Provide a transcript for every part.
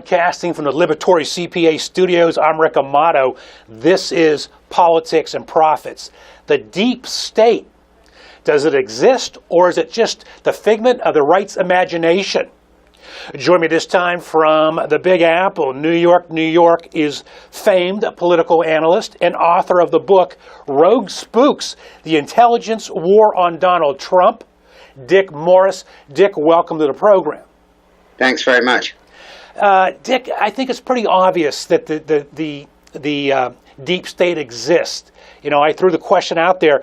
Broadcasting from the Liberatory CPA studios, I'm Rick Amato. This is Politics and Profits. The deep state, does it exist, or is it just the figment of the right's imagination? Join me this time from the Big Apple, New York. New York is famed political analyst and author of the book Rogue Spooks, The Intelligence War on Donald Trump, Dick Morris. Dick, welcome to the program. Thanks very much. Dick, I think it's pretty obvious that the deep state exists. You know, I threw the question out there.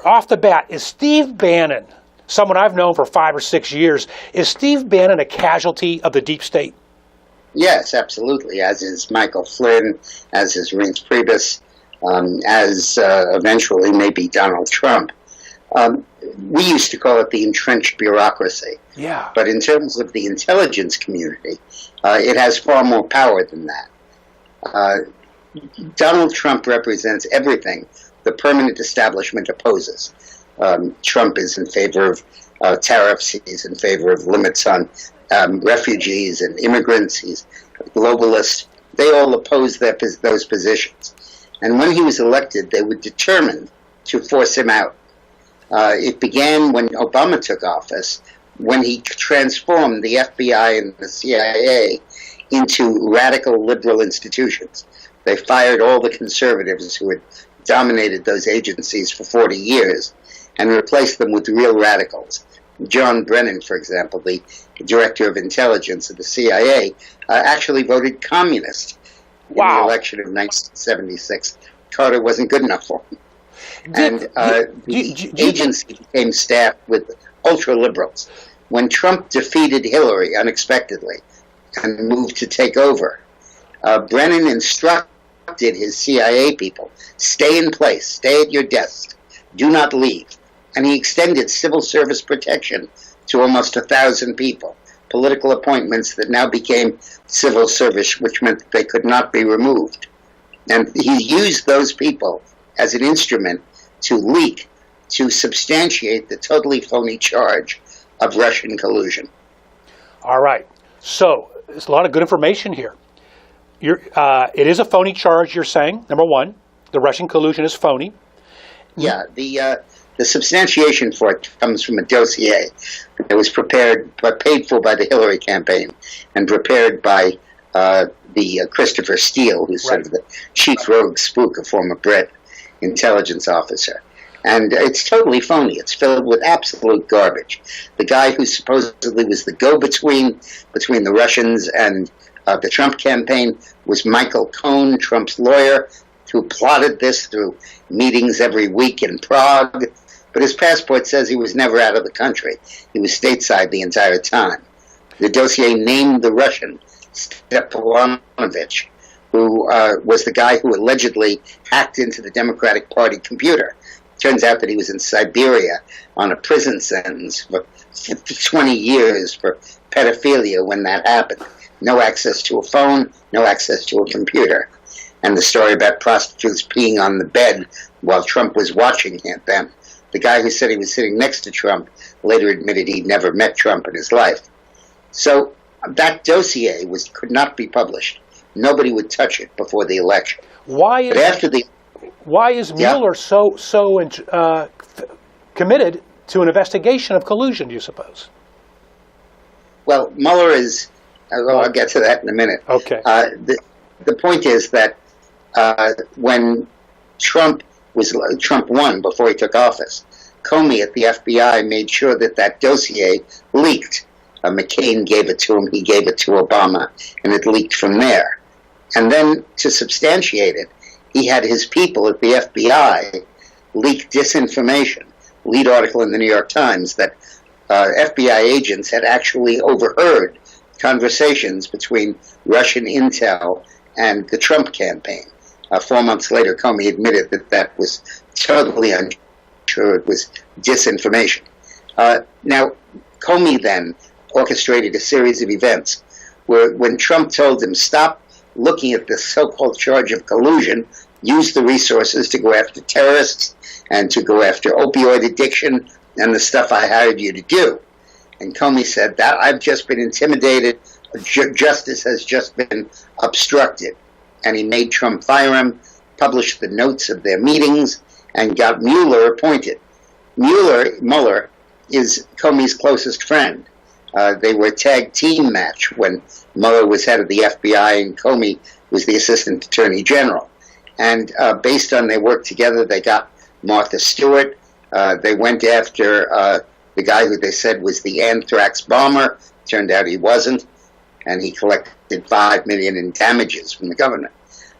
Off the bat, is Steve Bannon, someone I've known for 5 or 6 years, is Steve Bannon a casualty of the deep state? Yes, absolutely, as is Michael Flynn, as is Reince Priebus, as eventually maybe Donald Trump. We used to call it the entrenched bureaucracy. Yeah. But in terms of the intelligence community, it has far more power than that. Donald Trump represents everything the permanent establishment opposes. Trump is in favor of tariffs. He's in favor of limits on refugees and immigrants. He's a globalist. They all oppose those positions. And when he was elected, they were determined to force him out. It began when Obama took office, when he transformed the FBI and the CIA into radical liberal institutions. They fired all the conservatives who had dominated those agencies for 40 years and replaced them with real radicals. John Brennan, for example, the director of intelligence of the CIA, actually voted communist in the election of 1976. Carter wasn't good enough for him. The agency became staffed with ultra-liberals. When Trump defeated Hillary unexpectedly and moved to take over, Brennan instructed his CIA people, stay in place, stay at your desk, do not leave. And he extended civil service protection to almost 1,000 people, political appointments that now became civil service, which meant that they could not be removed. And he used those people as an instrument to leak, to substantiate the totally phony charge of Russian collusion. All right. So there's a lot of good information here. It is a phony charge, you're saying, number one. The Russian collusion is phony. Yeah, the substantiation for it comes from a dossier that was prepared, but paid for by the Hillary campaign and prepared by the Christopher Steele, who's sort of the chief rogue spook, a former Brit intelligence officer. And it's totally phony. It's filled with absolute garbage. The guy who supposedly was the go-between between the Russians and the Trump campaign was Michael Cohen, Trump's lawyer, who plotted this through meetings every week in Prague. But his passport says he was never out of the country. He was stateside the entire time. The dossier named the Russian, Stepanovich, who was the guy who allegedly hacked into the Democratic Party computer. Turns out that he was in Siberia on a prison sentence for 20 years for pedophilia when that happened. No access to a phone, no access to a computer. And the story about prostitutes peeing on the bed while Trump was watching them. The guy who said he was sitting next to Trump later admitted he'd never met Trump in his life. So that dossier could not be published. Nobody would touch it before the election. Why is Mueller so committed to an investigation of collusion, do you suppose? Well, Mueller is... I'll get to that in a minute. Okay. The point is that when Trump won before he took office, Comey at the FBI made sure that dossier leaked. McCain gave it to him, he gave it to Obama, and it leaked from there. And then to substantiate it, he had his people at the FBI leak disinformation. Lead article in the New York Times that FBI agents had actually overheard conversations between Russian intel and the Trump campaign. 4 months later, Comey admitted that was totally untrue. It was disinformation. Now, Comey then orchestrated a series of events where when Trump told him, stop looking at this so-called charge of collusion, use the resources to go after terrorists and to go after opioid addiction and the stuff I hired you to do. And Comey said that I've just been intimidated. Justice has just been obstructed. And he made Trump fire him, published the notes of their meetings, and got Mueller appointed. Mueller is Comey's closest friend. They were a tag team match when Mueller was head of the FBI and Comey was the assistant attorney general. And based on their work together, they got Martha Stewart. They went after the guy who they said was the anthrax bomber. Turned out he wasn't. And he collected $5 million in damages from the government.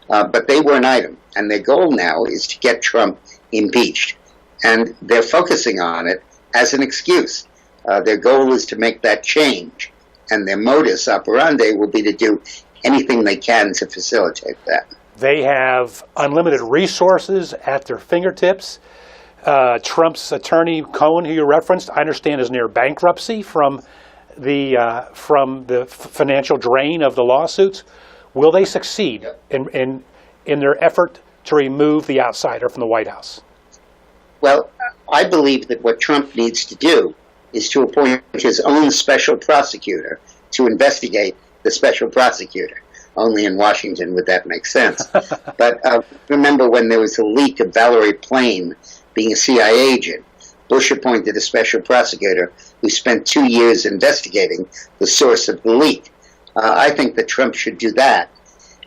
But they were an item. And their goal now is to get Trump impeached. And they're focusing on it as an excuse. Their goal is to make that change. And their modus operandi will be to do anything they can to facilitate that. They have unlimited resources at their fingertips. Trump's attorney, Cohen, who you referenced, I understand is near bankruptcy from the financial drain of the lawsuits. Will they succeed in their effort to remove the outsider from the White House? Well, I believe that what Trump needs to do is to appoint his own special prosecutor to investigate the special prosecutor. Only in Washington would that make sense. But remember when there was a leak of Valerie Plame being a CIA agent, Bush appointed a special prosecutor who spent 2 years investigating the source of the leak. I think that Trump should do that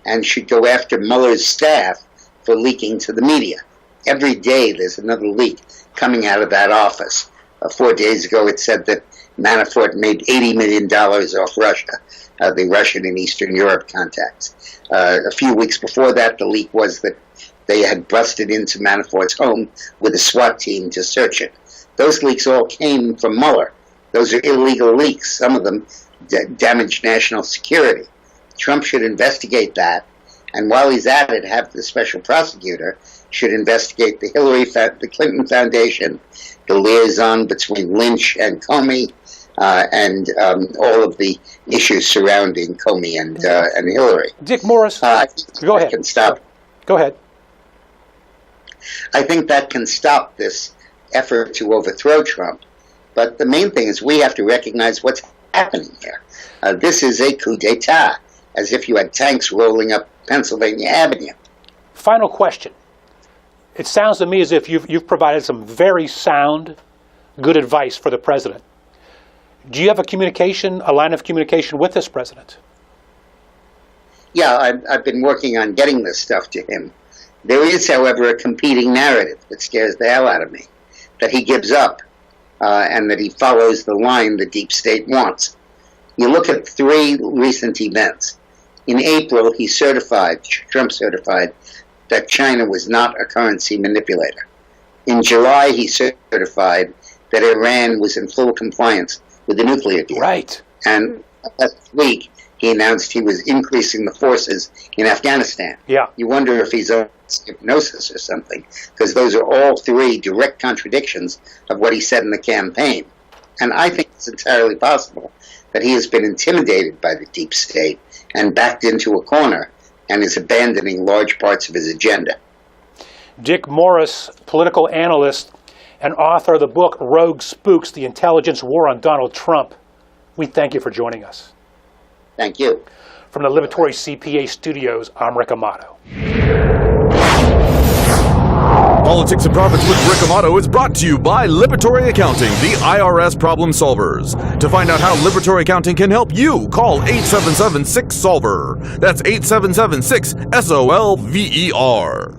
and should go after Mueller's staff for leaking to the media. Every day there's another leak coming out of that office. 4 days ago it said that Manafort made $80 million off Russia, the Russian and Eastern Europe contacts. A few weeks before that, the leak was that they had busted into Manafort's home with a SWAT team to search it. Those leaks all came from Mueller. Those are illegal leaks. Some of them damaged national security. Trump should investigate that, and while he's at it, have the special prosecutor should investigate the Clinton Foundation, the liaison between Lynch and Comey, and all of the issues surrounding Comey and Hillary. Dick Morris, go ahead. Can stop. Go ahead. I think that can stop this effort to overthrow Trump. But the main thing is we have to recognize what's happening here. This is a coup d'etat, as if you had tanks rolling up Pennsylvania Avenue. Final question. It sounds to me as if you've provided some very sound, good advice for the president. Do you have a line of communication with this president? Yeah, I've been working on getting this stuff to him. There is, however, a competing narrative that scares the hell out of me, that he gives up and that he follows the line the deep state wants. You look at 3 recent events. In April, Trump certified that China was not a currency manipulator. In July, he certified that Iran was in full compliance with the nuclear deal. Right. And last week, he announced he was increasing the forces in Afghanistan. Yeah. You wonder if he's on hypnosis or something, because those are all 3 direct contradictions of what he said in the campaign. And I think it's entirely possible that he has been intimidated by the deep state and backed into a corner and is abandoning large parts of his agenda. Dick Morris, political analyst and author of the book Rogue Spooks, The Intelligence War on Donald Trump. We thank you for joining us. Thank you. From the Liberatory CPA studios, I'm Rick Amato. Politics and Profits with Rick Amato is brought to you by Liberatory Accounting, the IRS problem solvers. To find out how Liberatory Accounting can help you, call 877-6-SOLVER. That's 877-6-SOLVER.